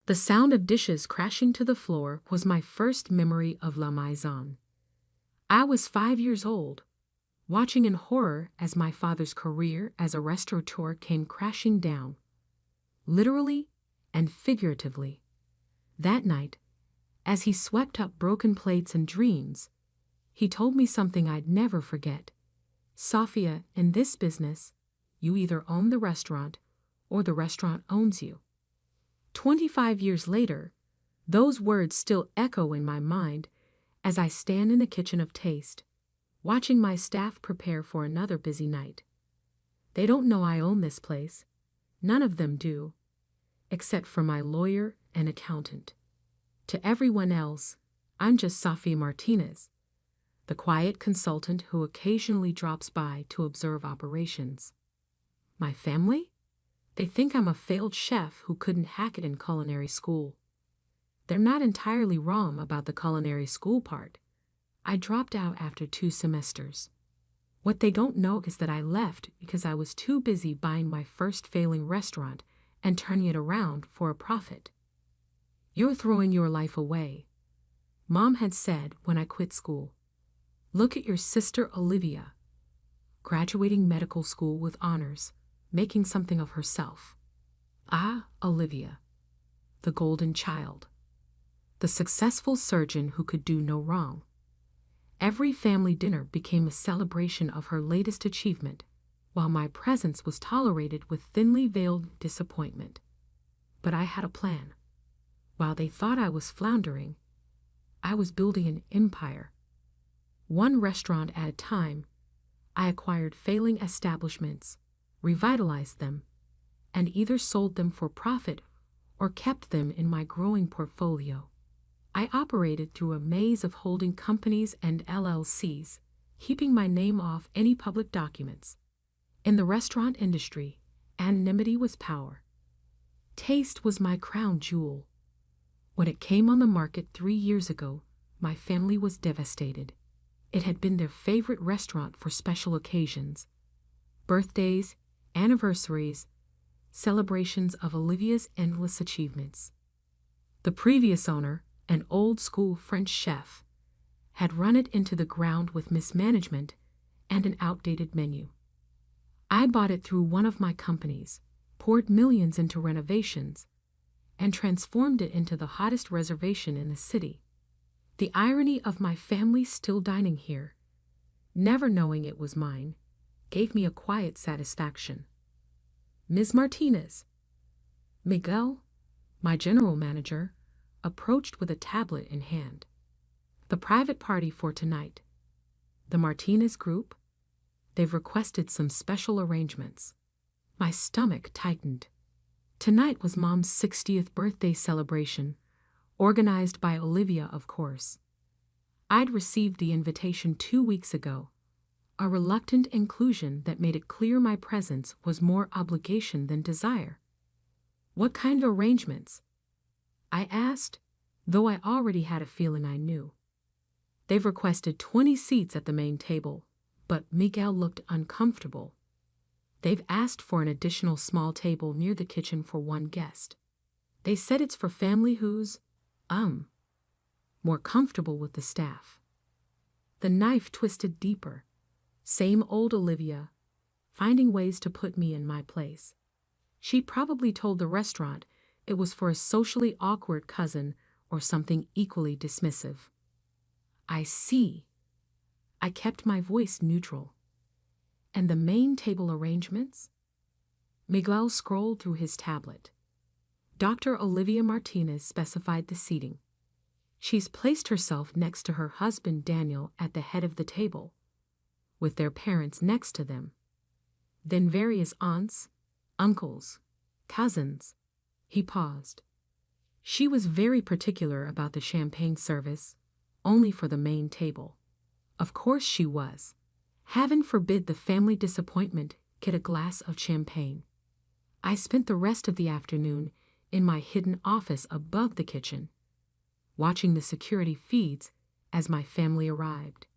The sound of dishes crashing to the floor was my first memory of La Maison. I was 5 years old, watching in horror as my father's career as a restaurateur came crashing down, literally and figuratively. That night, as he swept up broken plates and dreams, he told me something I'd never forget. Sophia, in this business, you either own the restaurant or the restaurant owns you. 25 years later, those words still echo in my mind as I stand in the kitchen of Taste, watching my staff prepare for another busy night. They don't know I own this place. None of them do, except for my lawyer and accountant. To everyone else, I'm just Sophia Martinez, the quiet consultant who occasionally drops by to observe operations. My family? They think I'm a failed chef who couldn't hack it in culinary school. They're not entirely wrong about the culinary school part. I dropped out after 2 semesters. What they don't know is that I left because I was too busy buying my first failing restaurant and turning it around for a profit. You're throwing your life away, Mom had said when I quit school. Look at your sister Olivia, graduating medical school with honors, making something of herself. Ah, Olivia, the golden child, the successful surgeon who could do no wrong. Every family dinner became a celebration of her latest achievement, while my presence was tolerated with thinly veiled disappointment. But I had a plan. While they thought I was floundering, I was building an empire. One restaurant at a time, I acquired failing establishments, revitalized them, and either sold them for profit or kept them in my growing portfolio. I operated through a maze of holding companies and LLCs, keeping my name off any public documents. In the restaurant industry, anonymity was power. Taste was my crown jewel. When it came on the market 3 years ago, my family was devastated. It had been their favorite restaurant for special occasions, birthdays, anniversaries, celebrations of Olivia's endless achievements. The previous owner, an old-school French chef, had run it into the ground with mismanagement and an outdated menu. I bought it through one of my companies, poured millions into renovations, and transformed it into the hottest reservation in the city. The irony of my family still dining here, never knowing it was mine, gave me a quiet satisfaction. Ms. Martinez. Miguel, my general manager, approached with a tablet in hand. The private party for tonight. The Martinez group. They've requested some special arrangements. My stomach tightened. Tonight was Mom's 60th birthday celebration, organized by Olivia, of course. I'd received the invitation 2 weeks ago, a reluctant inclusion that made it clear my presence was more obligation than desire. What kind of arrangements? I asked, though I already had a feeling I knew. They've requested 20 seats at the main table, but Miguel looked uncomfortable. They've asked for an additional small table near the kitchen for 1 guest. They said it's for family who's, more comfortable with the staff. The knife twisted deeper. Same old Olivia, finding ways to put me in my place. She probably told the restaurant it was for a socially awkward cousin or something equally dismissive. I see. I kept my voice neutral. And the main table arrangements? Miguel scrolled through his tablet. Dr. Olivia Martinez specified the seating. She's placed herself next to her husband Daniel at the head of the table, with their parents next to them. Then various aunts, uncles, cousins. He paused. She was very particular about the champagne service, only for the main table. Of course she was. Heaven forbid the family disappointment get a glass of champagne. I spent the rest of the afternoon in my hidden office above the kitchen, watching the security feeds as my family arrived.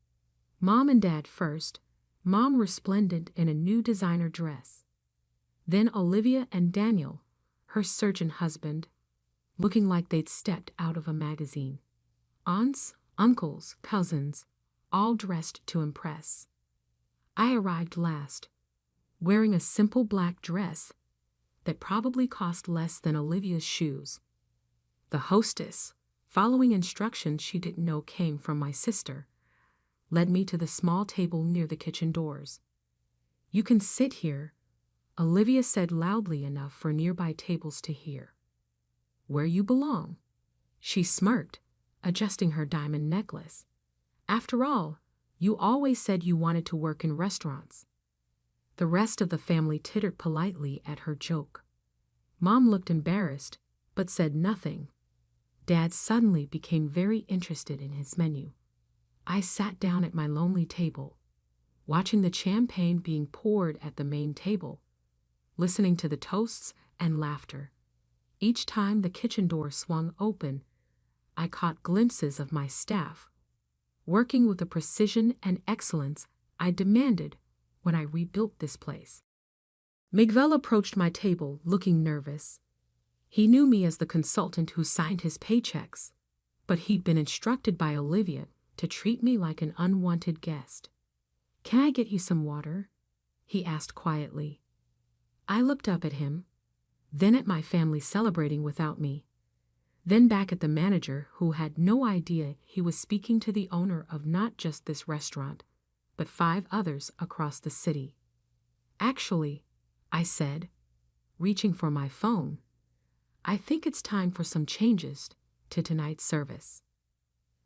Mom and Dad first, Mom resplendent in a new designer dress. Then Olivia and Daniel, her surgeon husband, looking like they'd stepped out of a magazine. Aunts, uncles, cousins, all dressed to impress. I arrived last, wearing a simple black dress that probably cost less than Olivia's shoes. The hostess, following instructions she didn't know came from my sister, led me to the small table near the kitchen doors. "You can sit here," Olivia said loudly enough for nearby tables to hear. "Where you belong." She smirked, adjusting her diamond necklace. "After all, you always said you wanted to work in restaurants." The rest of the family tittered politely at her joke. Mom looked embarrassed, but said nothing. Dad suddenly became very interested in his menu. I sat down at my lonely table, watching the champagne being poured at the main table, listening to the toasts and laughter. Each time the kitchen door swung open, I caught glimpses of my staff, working with the precision and excellence I demanded when I rebuilt this place. Miguel approached my table, looking nervous. He knew me as the consultant who signed his paychecks, but he'd been instructed by Olivia to treat me like an unwanted guest. "Can I get you some water?" he asked quietly. I looked up at him, then at my family celebrating without me, then back at the manager who had no idea he was speaking to the owner of not just this restaurant, but 5 others across the city. "Actually," I said, reaching for my phone, "I think it's time for some changes to tonight's service."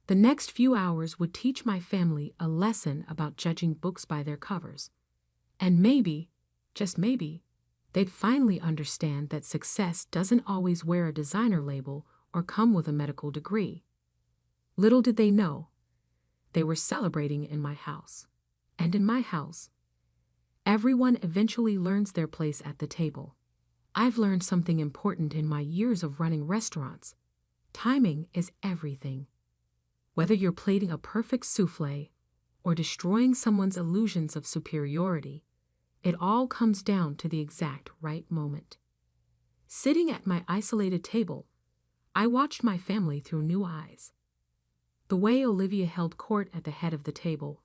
The next few hours would teach my family a lesson about judging books by their covers. And maybe, just maybe, they'd finally understand that success doesn't always wear a designer label or come with a medical degree. Little did they know, they were celebrating in my house. And in my house, everyone eventually learns their place at the table. I've learned something important in my years of running restaurants. Timing is everything. Whether you're plating a perfect souffle or destroying someone's illusions of superiority, it all comes down to the exact right moment. Sitting at my isolated table, I watched my family through new eyes. The way Olivia held court at the head of the table,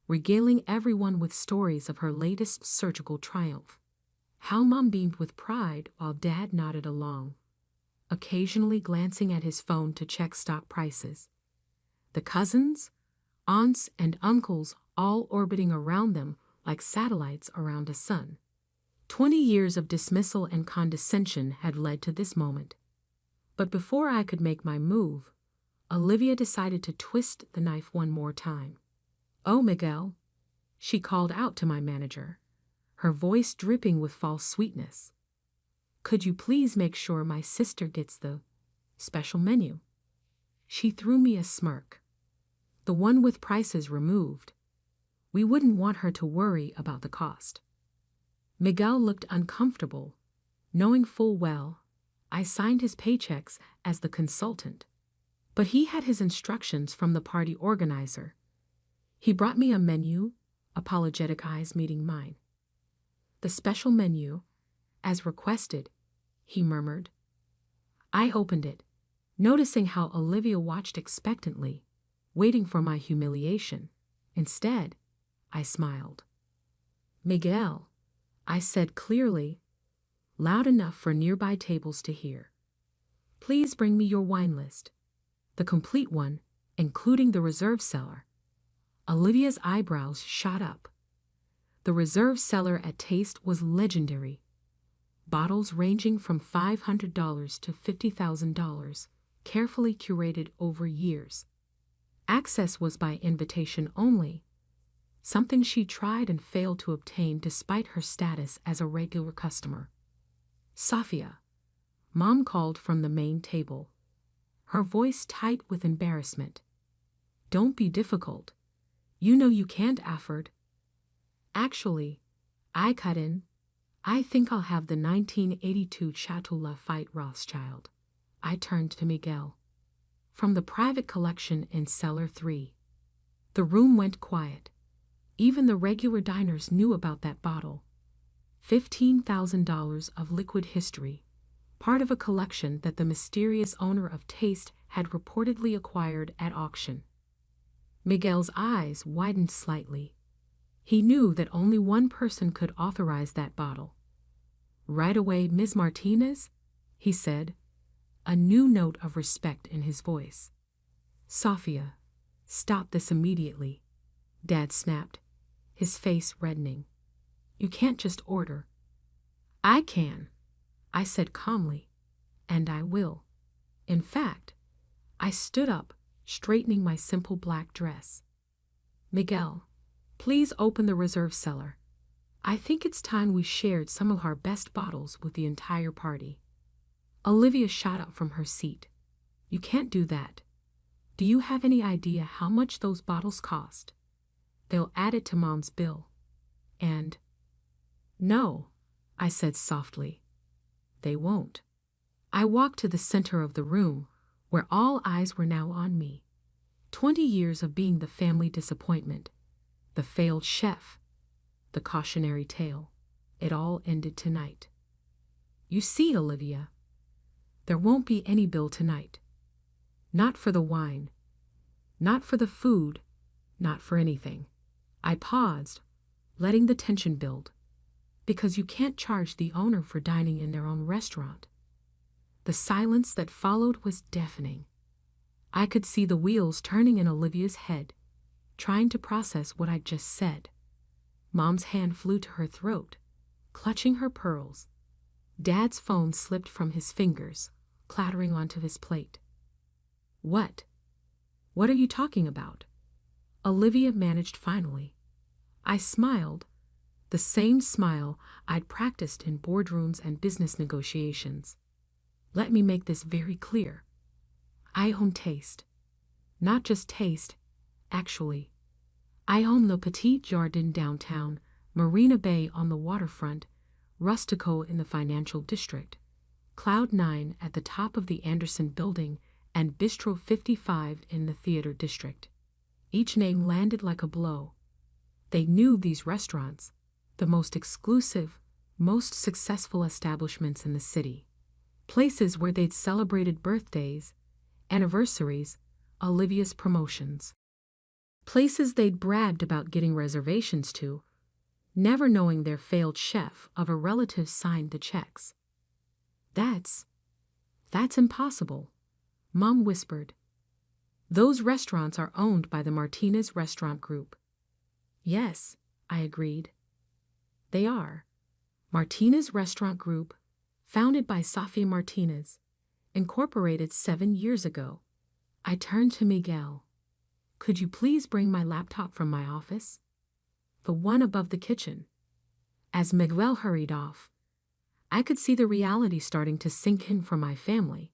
regaling everyone with stories of her latest surgical triumph. How Mom beamed with pride while Dad nodded along, occasionally glancing at his phone to check stock prices. The cousins, aunts, and uncles all orbiting around them like satellites around a sun. 20 years of dismissal and condescension had led to this moment. But before I could make my move, Olivia decided to twist the knife one more time. "Oh, Miguel," she called out to my manager, her voice dripping with false sweetness. "Could you please make sure my sister gets the special menu?" She threw me a smirk. "The one with prices removed. We wouldn't want her to worry about the cost." Miguel looked uncomfortable, knowing full well I signed his paychecks as the consultant. But he had his instructions from the party organizer. He brought me a menu, apologetic eyes meeting mine. "The special menu, as requested," he murmured. I opened it, noticing how Olivia watched expectantly, waiting for my humiliation. Instead, I smiled. "Miguel," I said clearly, loud enough for nearby tables to hear, "please bring me your wine list, the complete one, including the reserve cellar." Olivia's eyebrows shot up. The reserve cellar at Taste was legendary. Bottles ranging from $500 to $50,000, carefully curated over years. Access was by invitation only, something she tried and failed to obtain despite her status as a regular customer. "Safia," Mom called from the main table, her voice tight with embarrassment. "Don't be difficult. You know you can't afford." "Actually," I cut in, "I think I'll have the 1982 Chateau Lafite Rothschild." I turned to Miguel. "From the private collection in Cellar 3. The room went quiet. Even the regular diners knew about that bottle. $15,000 of liquid history, part of a collection that the mysterious owner of Taste had reportedly acquired at auction. Miguel's eyes widened slightly. He knew that only one person could authorize that bottle. "Right away, Ms. Martinez," he said, a new note of respect in his voice. "Sofia, stop this immediately," Dad snapped, his face reddening. "You can't just order." "I can," I said calmly, "and I will." In fact, I stood up, straightening my simple black dress. "Miguel, please open the reserve cellar. I think it's time we shared some of our best bottles with the entire party." Olivia shot up from her seat. "You can't do that. Do you have any idea how much those bottles cost? They'll add it to Mom's bill. And—" "No," I said softly. "They won't." I walked to the center of the room, where all eyes were now on me. 20 years of being the family disappointment, the failed chef, the cautionary tale. It all ended tonight. "You see, Olivia, there won't be any bill tonight. Not for the wine, not for the food, not for anything." I paused, letting the tension build. "Because you can't charge the owner for dining in their own restaurant." The silence that followed was deafening. I could see the wheels turning in Olivia's head, trying to process what I'd just said. Mom's hand flew to her throat, clutching her pearls. Dad's phone slipped from his fingers, clattering onto his plate. "What? What are you talking about?" Olivia managed finally. I smiled, the same smile I'd practiced in boardrooms and business negotiations. "Let me make this very clear. I own Taste. Not just Taste, actually. I own Le Petit Jardin downtown, Marina Bay on the waterfront, Rustico in the financial district, Cloud 9 at the top of the Anderson building, and Bistro 55 in the theater district." Each name landed like a blow. They knew these restaurants, the most exclusive, most successful establishments in the city. Places where they'd celebrated birthdays, anniversaries, Olivia's promotions. Places they'd bragged about getting reservations to, never knowing their failed chef of a relative signed the checks. That's impossible," Mom whispered. "Those restaurants are owned by the Martinez Restaurant Group." "Yes," I agreed. "They are. Martinez Restaurant Group, founded by Sofia Martinez, incorporated 7 years ago." I turned to Miguel. "Could you please bring my laptop from my office? The one above the kitchen." As Miguel hurried off, I could see the reality starting to sink in for my family.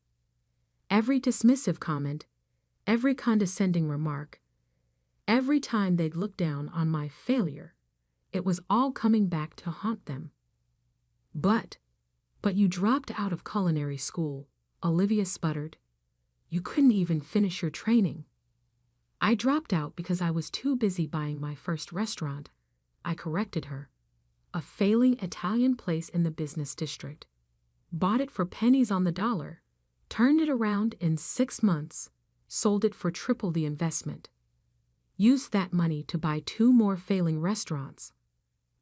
Every dismissive comment, every condescending remark, every time they'd look down on my failure, it was all coming back to haunt them. But you dropped out of culinary school," Olivia sputtered. "You couldn't even finish your training." "I dropped out because I was too busy buying my first restaurant," I corrected her. "A failing Italian place in the business district. Bought it for pennies on the dollar, turned it around in 6 months, sold it for triple the investment. Used that money to buy 2 more failing restaurants.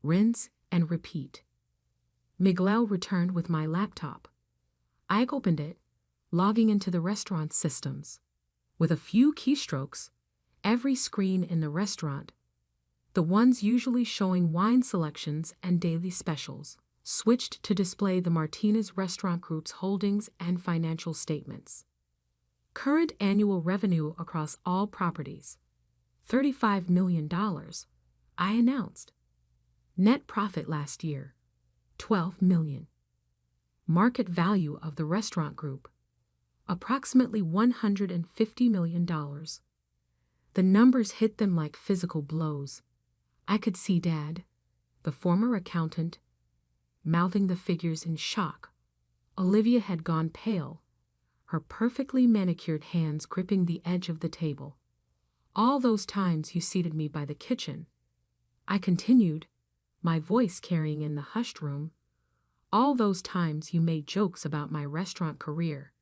Rinse and repeat." Miguel returned with my laptop. I opened it, logging into the restaurant's systems. With a few keystrokes, every screen in the restaurant, the ones usually showing wine selections and daily specials, switched to display the Martinez Restaurant Group's holdings and financial statements. Current annual revenue across all properties, $35 million, I announced. Net profit last year, $12 million. Market value of the restaurant group, approximately $150 million. The numbers hit them like physical blows. I could see Dad, the former accountant, mouthing the figures in shock. Olivia had gone pale, her perfectly manicured hands gripping the edge of the table. "All those times you seated me by the kitchen," I continued, my voice carrying in the hushed room, All those times you made jokes about my restaurant career,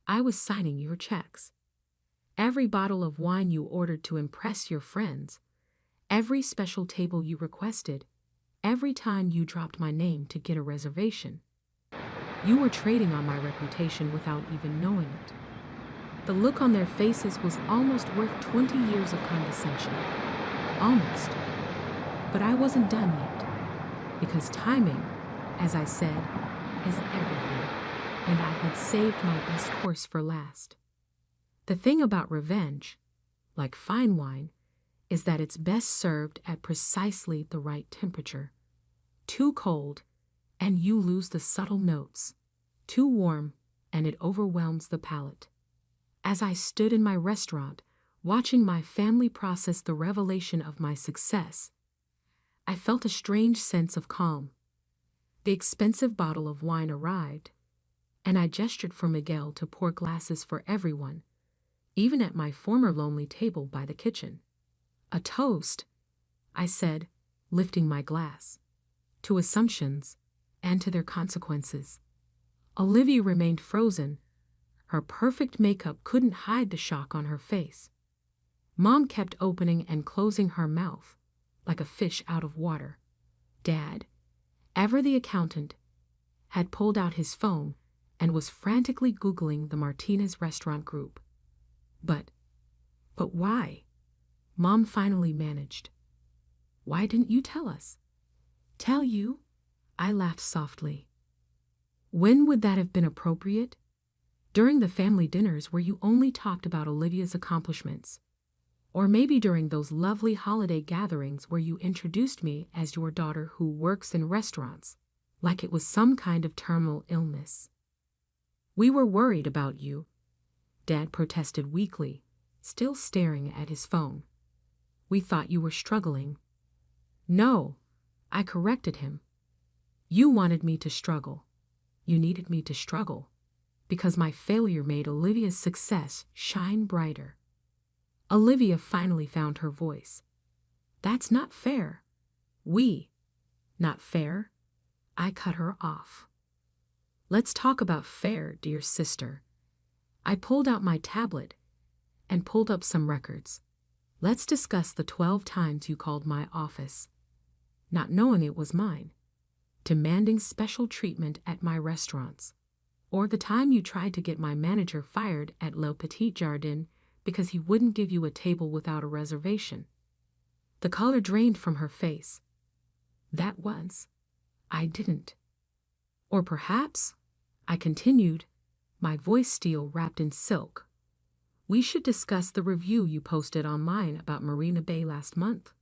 I was signing your checks. Every bottle of wine you ordered to impress your friends, every special table you requested, every time you dropped my name to get a reservation. You were trading on my reputation without even knowing it. The look on their faces was almost worth 20 years of condescension. Almost. But I wasn't done yet. Because timing, as I said, is everything. And I had saved my best course for last. The thing about revenge, like fine wine, is that it's best served at precisely the right temperature. Too cold, and you lose the subtle notes. Too warm, and it overwhelms the palate. As I stood in my restaurant, watching my family process the revelation of my success, I felt a strange sense of calm. The expensive bottle of wine arrived, and I gestured for Miguel to pour glasses for everyone, even at my former lonely table by the kitchen. A toast, I said, lifting my glass, to assumptions and to their consequences. Olivia remained frozen. Her perfect makeup couldn't hide the shock on her face. Mom kept opening and closing her mouth, like a fish out of water. Dad, ever the accountant, had pulled out his phone and was frantically Googling the Martinez restaurant group. But why? Mom finally managed. Why didn't you tell us? Tell you? I laughed softly. When would that have been appropriate? During the family dinners where you only talked about Olivia's accomplishments. Or maybe during those lovely holiday gatherings where you introduced me as your daughter who works in restaurants, like it was some kind of terminal illness. We were worried about you, Dad protested weakly, still staring at his phone. We thought you were struggling. No, I corrected him. You wanted me to struggle. You needed me to struggle, because my failure made Olivia's success shine brighter. Olivia finally found her voice. That's not fair. Not fair? I cut her off. Let's talk about fair, dear sister. I pulled out my tablet and pulled up some records. Let's discuss the 12 times you called my office, not knowing it was mine, demanding special treatment at my restaurants, or the time you tried to get my manager fired at Le Petit Jardin because he wouldn't give you a table without a reservation. The color drained from her face. That was, I didn't. Or perhaps, I continued, my voice steel wrapped in silk. We should discuss the review you posted online about Marina Bay last month.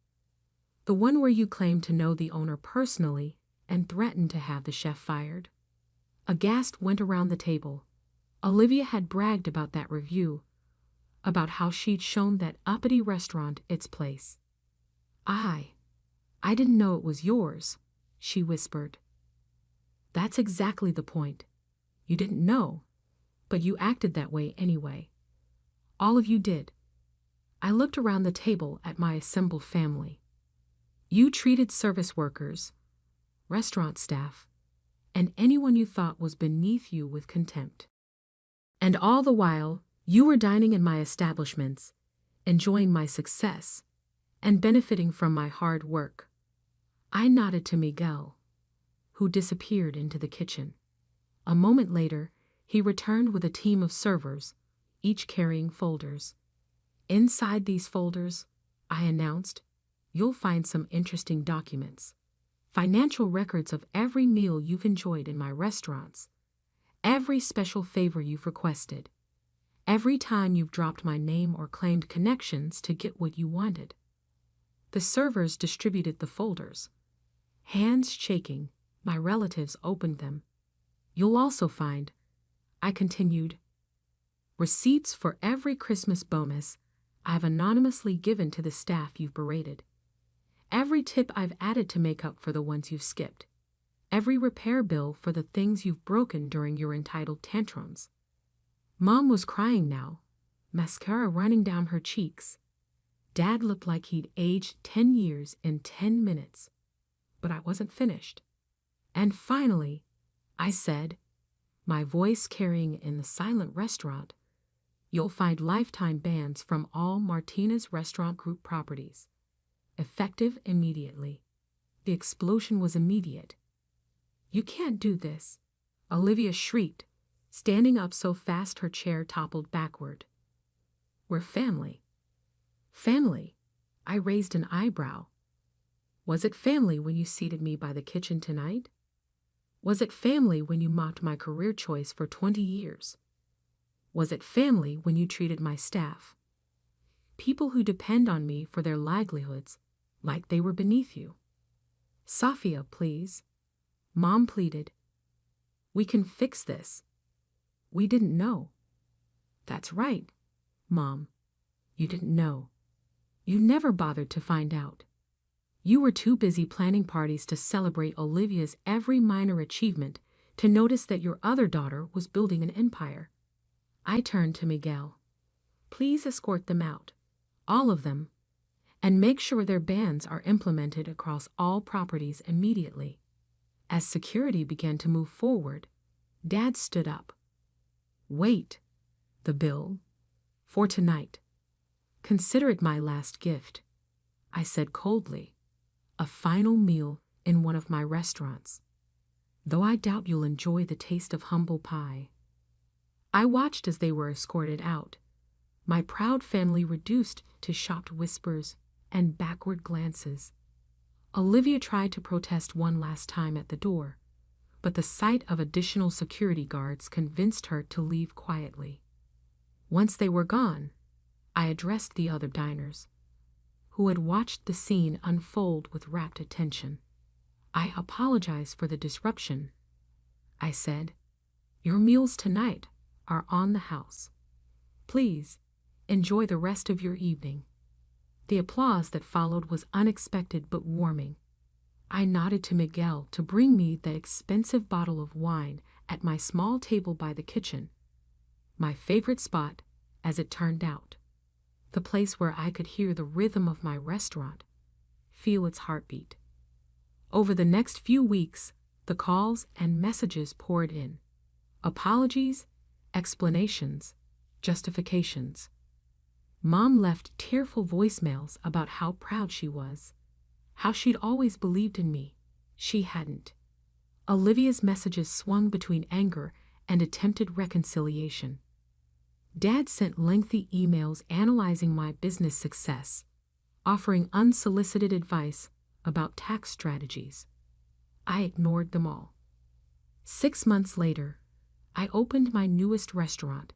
The one where you claimed to know the owner personally and threatened to have the chef fired. A gasp went around the table. Olivia had bragged about that review, about how she'd shown that uppity restaurant its place. I didn't know it was yours, she whispered. That's exactly the point. You didn't know, but you acted that way anyway. All of you did. I looked around the table at my assembled family. You treated service workers, restaurant staff, and anyone you thought was beneath you with contempt. And all the while, you were dining in my establishments, enjoying my success, and benefiting from my hard work. I nodded to Miguel, who disappeared into the kitchen. A moment later, he returned with a team of servers, each carrying folders. Inside these folders, I announced, you'll find some interesting documents. Financial records of every meal you've enjoyed in my restaurants, every special favor you've requested, every time you've dropped my name or claimed connections to get what you wanted. The servers distributed the folders. Hands shaking, my relatives opened them. You'll also find, I continued, receipts for every Christmas bonus I've anonymously given to the staff you've berated, every tip I've added to make up for the ones you've skipped, every repair bill for the things you've broken during your entitled tantrums. Mom was crying now, mascara running down her cheeks. Dad looked like he'd aged 10 years in 10 minutes. But I wasn't finished. And finally, I said, my voice carrying in the silent restaurant, you'll find lifetime bans from all Martinez Restaurant Group properties. Effective immediately. The explosion was immediate. You can't do this, Olivia shrieked, standing up so fast her chair toppled backward. We're family. Family? I raised an eyebrow. Was it family when you seated me by the kitchen tonight? Was it family when you mocked my career choice for 20 years? Was it family when you treated my staff, people who depend on me for their livelihoods, like they were beneath you? Safia, please. Mom pleaded. We can fix this. We didn't know. That's right, Mom. You didn't know. You never bothered to find out. You were too busy planning parties to celebrate Olivia's every minor achievement to notice that your other daughter was building an empire. I turned to Miguel. Please escort them out, all of them, and make sure their bans are implemented across all properties immediately. As security began to move forward, Dad stood up. Wait, the bill, for tonight. Consider it my last gift, I said coldly. A final meal in one of my restaurants, though I doubt you'll enjoy the taste of humble pie. I watched as they were escorted out, my proud family reduced to shocked whispers and backward glances. Olivia tried to protest one last time at the door, but the sight of additional security guards convinced her to leave quietly. Once they were gone, I addressed the other diners, who had watched the scene unfold with rapt attention. I apologize for the disruption, I said. Your meals tonight are on the house. Please, enjoy the rest of your evening. The applause that followed was unexpected but warming. I nodded to Miguel to bring me the expensive bottle of wine at my small table by the kitchen. My favorite spot, as it turned out. The place where I could hear the rhythm of my restaurant, feel its heartbeat. Over the next few weeks, the calls and messages poured in. Apologies, explanations, justifications. Mom left tearful voicemails about how proud she was, how she'd always believed in me. She hadn't. Olivia's messages swung between anger and attempted reconciliation. Dad sent lengthy emails analyzing my business success, offering unsolicited advice about tax strategies. I ignored them all. 6 months later, I opened my newest restaurant,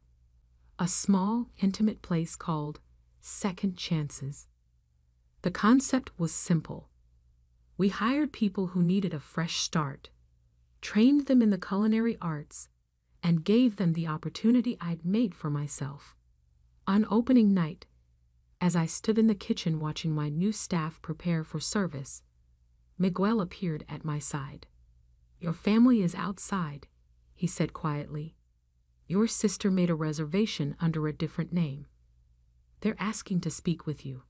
a small, intimate place called Second Chances. The concept was simple. We hired people who needed a fresh start, trained them in the culinary arts, and gave them the opportunity I'd made for myself. On opening night, as I stood in the kitchen watching my new staff prepare for service, Miguel appeared at my side. Your family is outside, he said quietly. Your sister made a reservation under a different name. They're asking to speak with you.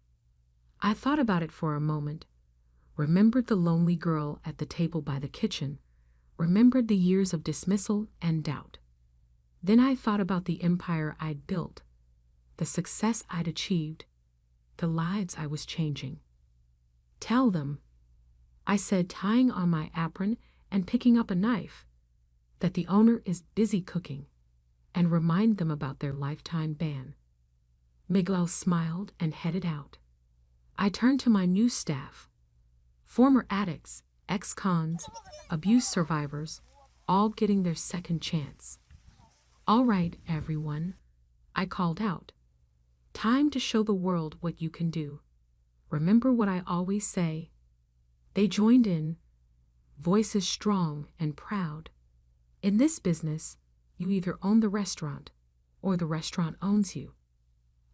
I thought about it for a moment, remembered the lonely girl at the table by the kitchen, remembered the years of dismissal and doubt. Then I thought about the empire I'd built, the success I'd achieved, the lives I was changing. Tell them, I said, tying on my apron and picking up a knife, that the owner is busy cooking, and remind them about their lifetime ban. Miguel smiled and headed out. I turned to my new staff, former addicts, ex-cons, abuse survivors, all getting their second chance. All right, everyone, I called out. Time to show the world what you can do. Remember what I always say. They joined in, voices strong and proud. In this business, you either own the restaurant or the restaurant owns you.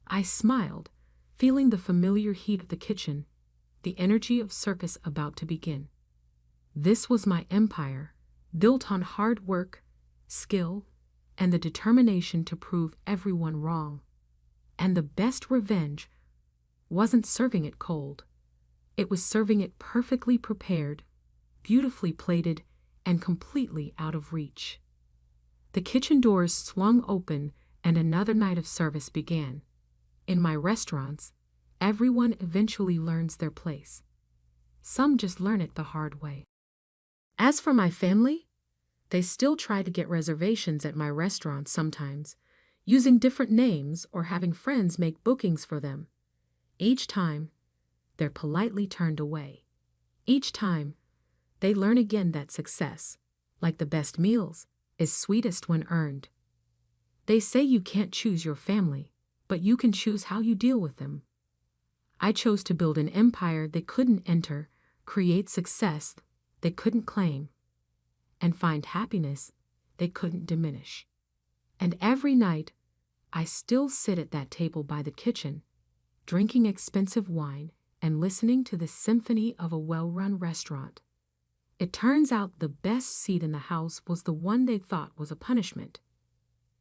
I smiled, feeling the familiar heat of the kitchen, the energy of circus about to begin. This was my empire, built on hard work, skill, and the determination to prove everyone wrong. And the best revenge wasn't serving it cold. It was serving it perfectly prepared, beautifully plated, and completely out of reach. The kitchen doors swung open and another night of service began. In my restaurants, everyone eventually learns their place. Some just learn it the hard way. As for my family, they still try to get reservations at my restaurant sometimes, using different names or having friends make bookings for them. Each time, they're politely turned away. Each time, they learn again that success, like the best meals, is sweetest when earned. They say you can't choose your family, but you can choose how you deal with them. I chose to build an empire they couldn't enter, create success they couldn't claim, and find happiness they couldn't diminish. And every night, I still sit at that table by the kitchen, drinking expensive wine and listening to the symphony of a well-run restaurant. It turns out the best seat in the house was the one they thought was a punishment.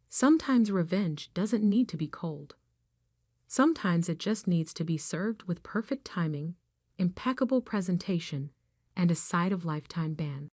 Sometimes revenge doesn't need to be cold. Sometimes it just needs to be served with perfect timing, impeccable presentation, and a side of lifetime ban.